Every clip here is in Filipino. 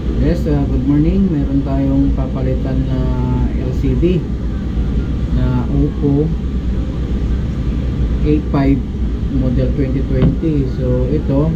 Yes, good morning. Meron tayong papalitan na LCD na Oppo A5 model 2020. So ito,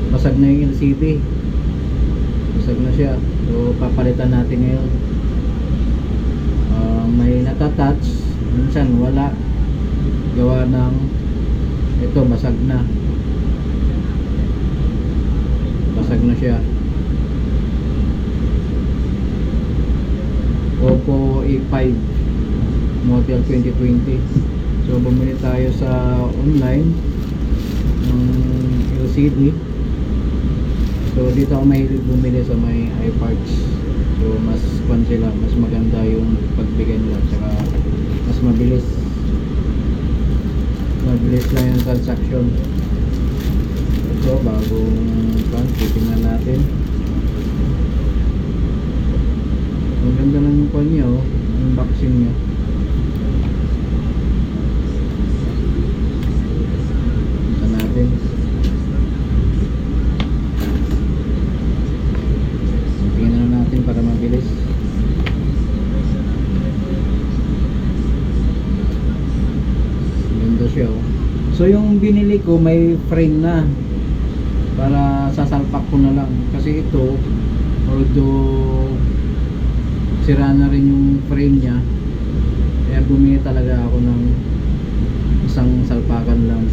basag na yung LCD. Basag na siya. So papalitan natin ngayon. May natatouch, minsan wala. Gawa ng ito, basag na. Basag na siya. Oppo A5 model 2020. So bumili tayo sa online ng LCD. So dito ako mahilig bumili sa may iParts. So mas kwan sila, mas maganda yung pagbigay nila, saka mas mabilis lang yung transaction. Ito bagong kwan, titingnan natin. Ang ganda ng kwan niya, oh, unboxing niya. Ito natin. Tingnan na natin para mabilis. Ganda siya, oh. So yung binili ko may frame na, para sasalpak ko na lang. Kasi ito, although sira na rin yung frame nya, kaya bumili talaga ako ng isang salpakan lang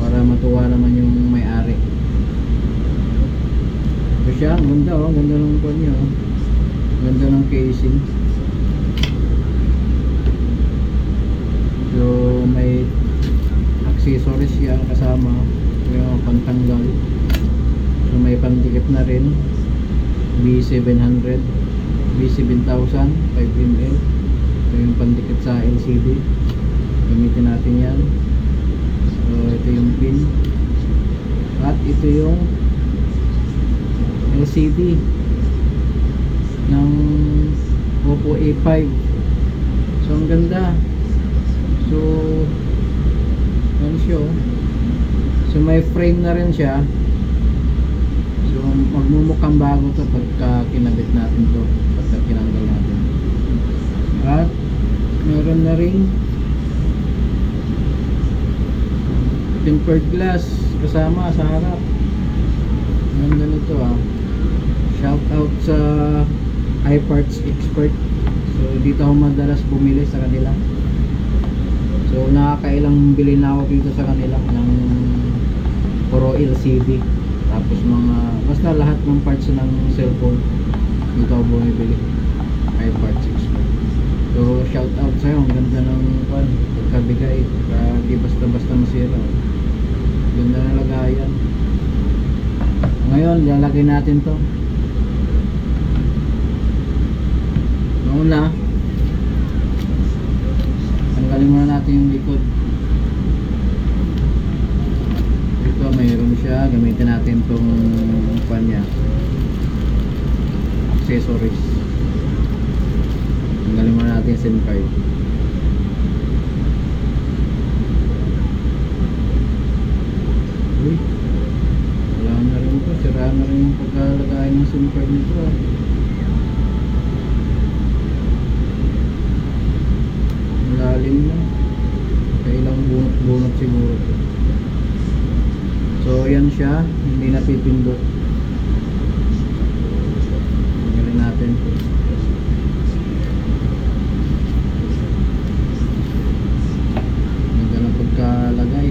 para matuwa naman yung may-ari. Ito siya, ang ganda, oh, ganda ng phone nya, oh. Ganda ng casing. So may accessories yan kasama, yung pantanggal. So may pandikit na rin, B700, B7000 5ml. Ito yung pandikit sa LCD, gamitin natin yan. So ito yung pin, at ito yung LCD ng Oppo A5. So ang ganda. So yan siya, oh. So may frame na rin siya. So magmumukhang bago to pagka kinabit natin to, pagka kinanggal natin. At meron na rin tempered glass kasama sa harap. Ganda nito, ah. Shout out sa iParts Expert. So dito ako madalas bumili sa kanila. So nakakailang bili na ako dito sa kanila ng puro LCD, tapos mga basta lahat ng parts ng cellphone dito ako bumibili. iParts Expert. So shout out sa'yo, ang ganda ng pagkabigay, di basta basta masira. Ganda na lagayan. Ngayon lalagay natin to. Una, tanggalin muna natin yung likod. Ito mayroon siya, gamitin natin itong panya, accessories. Tanggalin muna natin yung SIM card. Uy, wala na rin ito, sira na rin yung pagkalagay ng SIM card nito, ah. Lalim na, kailang bunot siguro. So yan siya, hindi napipindot. Tingnan natin. Ganda ng pagkalagay.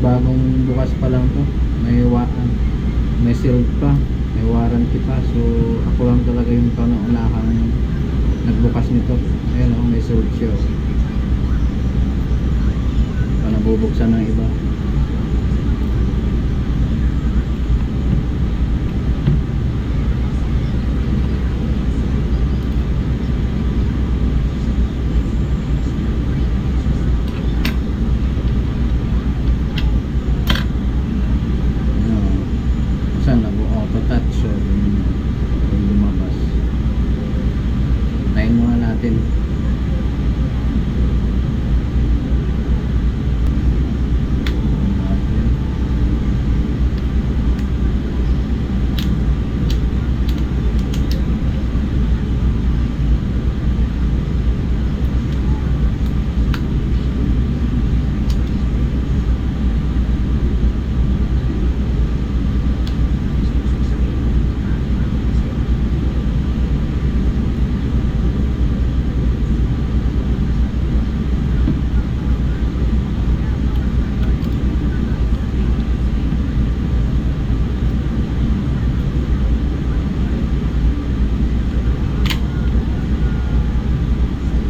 bagong bukas pa lang to. May sealed pa, may warranty pa. So ako lang talaga yung kauna-unahang nagbukas nito. Ayan oh, may sealed siya. Pa nabubuksan ng iba. Saan nag-auto touch, so yung lumabas. Tayin muna natin.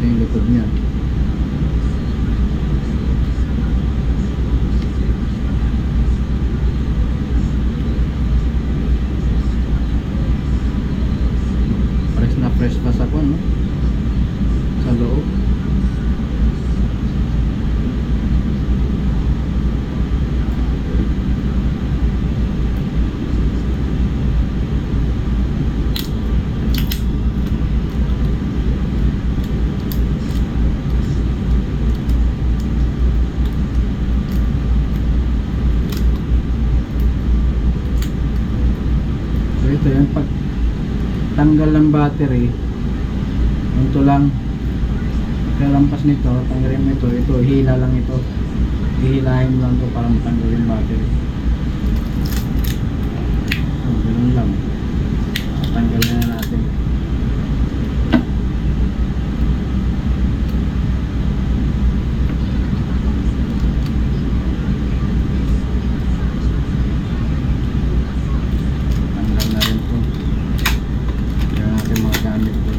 Yung likod niya. Fresh na fresh pa sa kon, no? Sa loob. So ito yung pag tanggal ng battery, ito lang pagkalampas nito, tanggalin mo ito, hila lang ito, hihilahin mo lang ito para matanggal yung battery. So ganun lang, tanggalin na natin. Tanggal na rin ito. Yan natin mga gamit ito.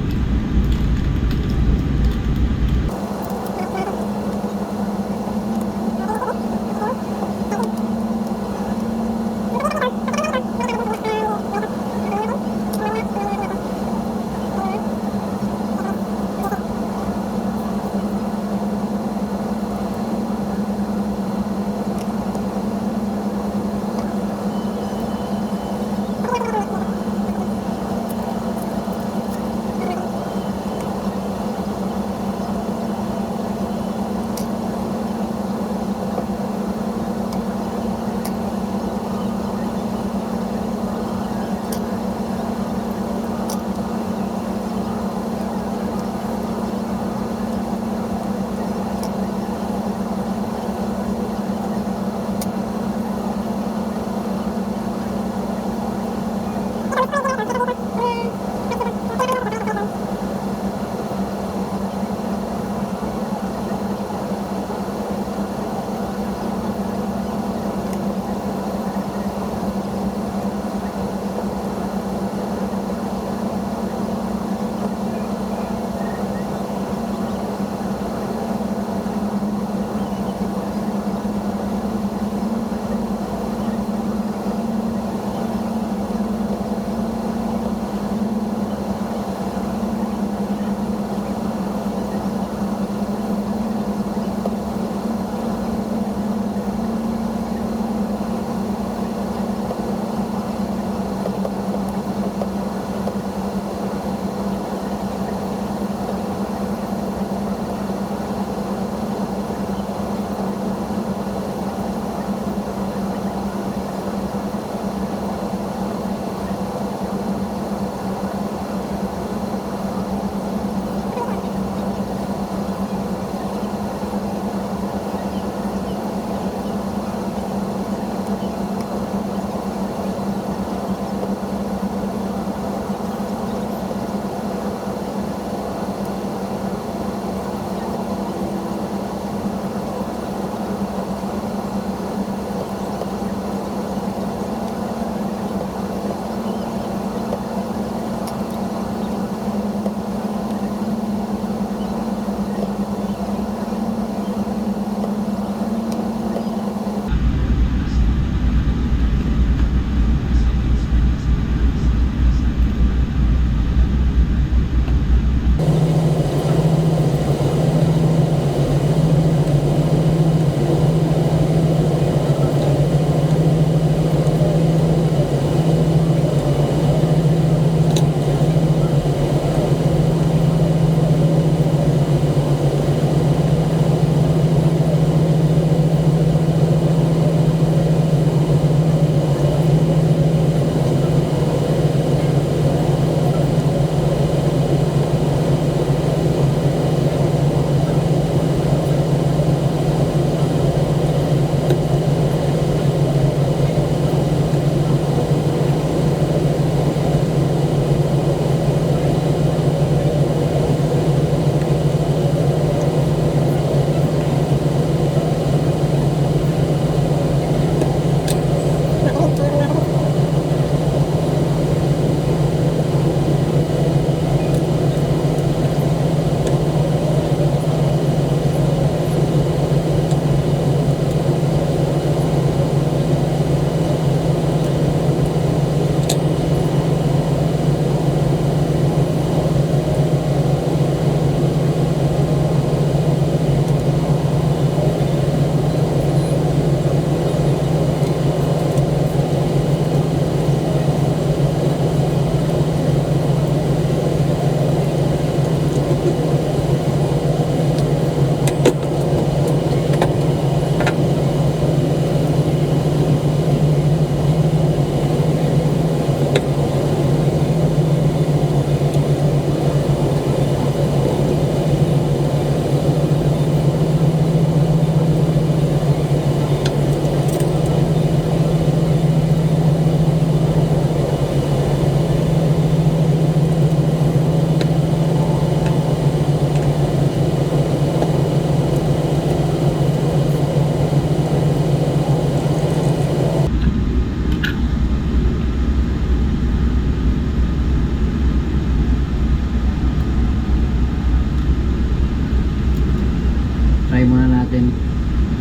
try muna natin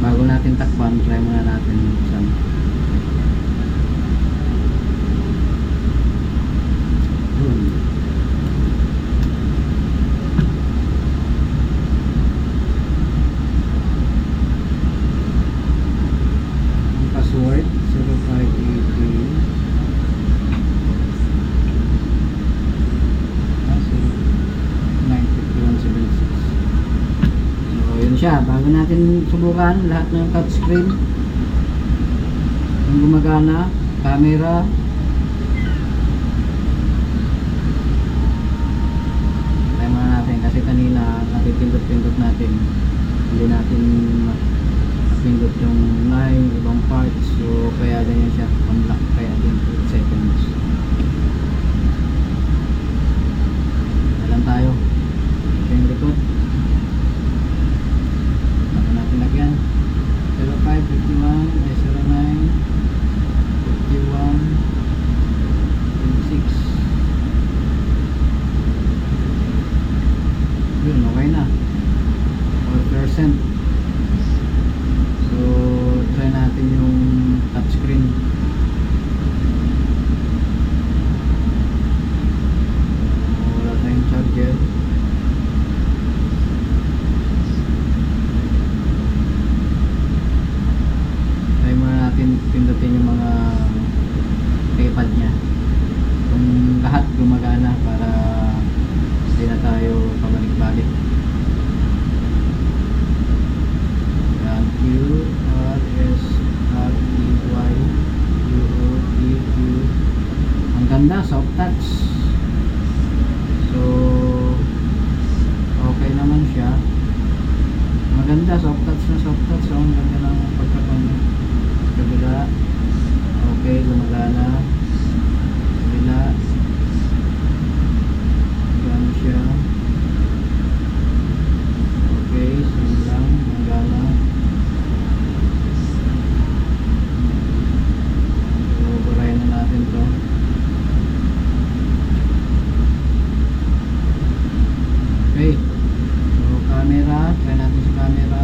bago natin takpan, try muna natin buksan. Yun. Ang password 0518 so yun siya. Bago natin subukan lahat ng touchscreen yung gumagana, camera, try muna natin kasi kanina napipindot-pindot natin, hindi natin pindot yung line, ibang parts, so kaya ganyan siya, unlock kaya din 8 seconds. Alam tayo ito yung likod, bago natin lagyan 0551 ay 09 51 26. Yun, okay na 4%. So try natin yung touchscreen. Wala tayong charger. Try muna natin pindutin yung mga keypad nya kung lahat gumagana para hindi na tayo pabalik-balik. Q, R, S, R, E, Y, U, O, P, Q. Ang ganda, soft touch. So okay naman siya. Maganda, soft touch na soft touch. So ang ganda ng pagkakanya. Kabila, okay, gumagana. Kabila, gumagana siya. Okay, same lang, gumagana. Natin to. Okay, so camera, try natin sa camera.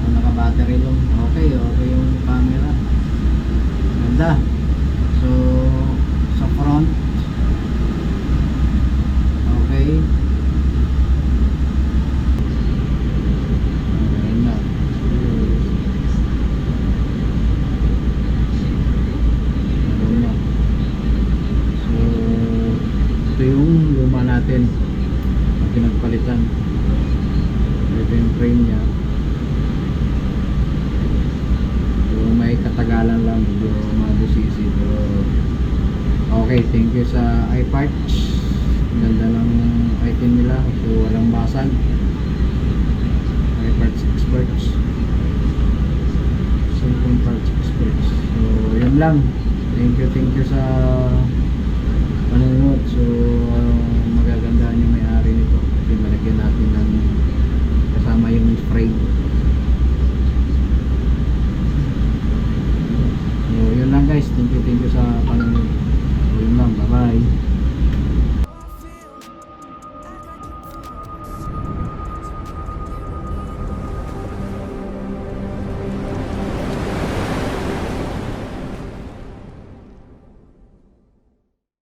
So naka battery lang. Okay yung camera, ganda. So sa front, okay. Yung luma natin na pinagpalitan. Ito yung frame nya. So may katagalan lang, medyo mabusisi, pero okay. Thank you sa iParts, ganda ng item nila, so walang basag. iParts Experts, cellphone parts experts. So yun lang. Thank you sa